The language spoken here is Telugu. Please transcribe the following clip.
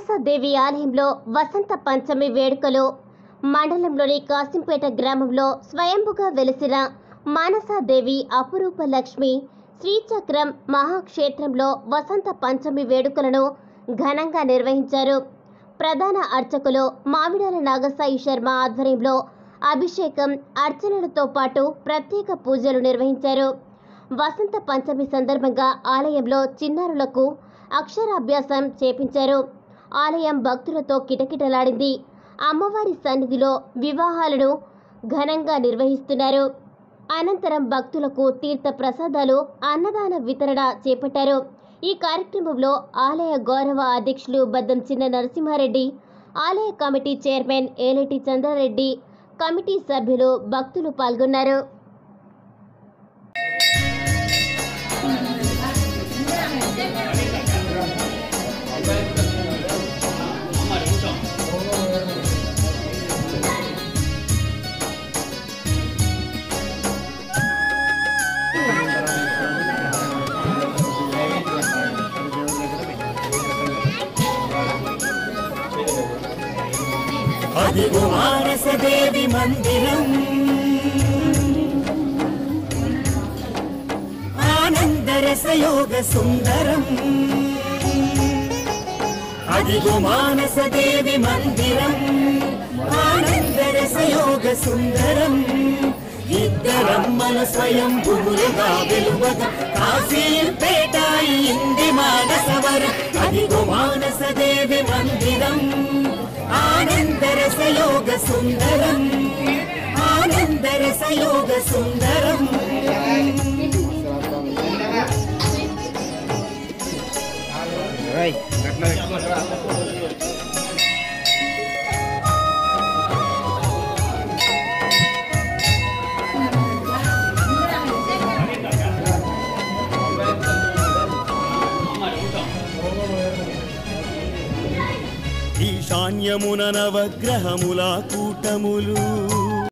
మానసాదేవి ఆలయంలో వసంత పంచమి వేడుకలు. మండలంలోని కాసింపేట గ్రామంలో స్వయంభుగా వెలిసిన మానసాదేవి అపురూప లక్ష్మి శ్రీచక్రం మహాక్షేత్రంలో వసంత పంచమి వేడుకలను ఘనంగా నిర్వహించారు. ప్రధాన అర్చకులు మామిడాల నాగసాయి శర్మ ఆధ్వర్యంలో అభిషేకం, అర్చనలతో పాటు ప్రత్యేక పూజలు నిర్వహించారు. వసంత పంచమి సందర్భంగా ఆలయంలో చిన్నారులకు అక్షరాభ్యాసం చేపించారు. ఆలయం భక్తులతో కిటకిటలాడింది. అమ్మవారి సన్నిధిలో వివాహాలను ఘనంగా నిర్వహిస్తున్నారు. అనంతరం భక్తులకు తీర్థ ప్రసాదాలు, అన్నదాన వితరణ చేపట్టారు. ఈ కార్యక్రమంలో ఆలయ గౌరవ అధ్యక్షులు బద్దం చిన్న నరసింహారెడ్డి, ఆలయ committee chairman Eleti Chandra Reddy, committee సభ్యులు, భక్తులు పాల్గొన్నారు. అదిగో మానసదేవి మందిరం, ఆనందరసయోగ సుందరం. అదిగో మానసదేవి మందిరం, ఆనందరసయోగ సుందరం. ఇద్దరమ్మల స్వయంభువులుగా వెలువగా కాశీపేట అయింది మానసవరం. అదిగో మానసదేవి మందిరం, ఆనందరసయోగ సుందరం, ఆనందరసయోగ సుందరం. ఈశాన్యమున నవగ్రహముల కూటములు,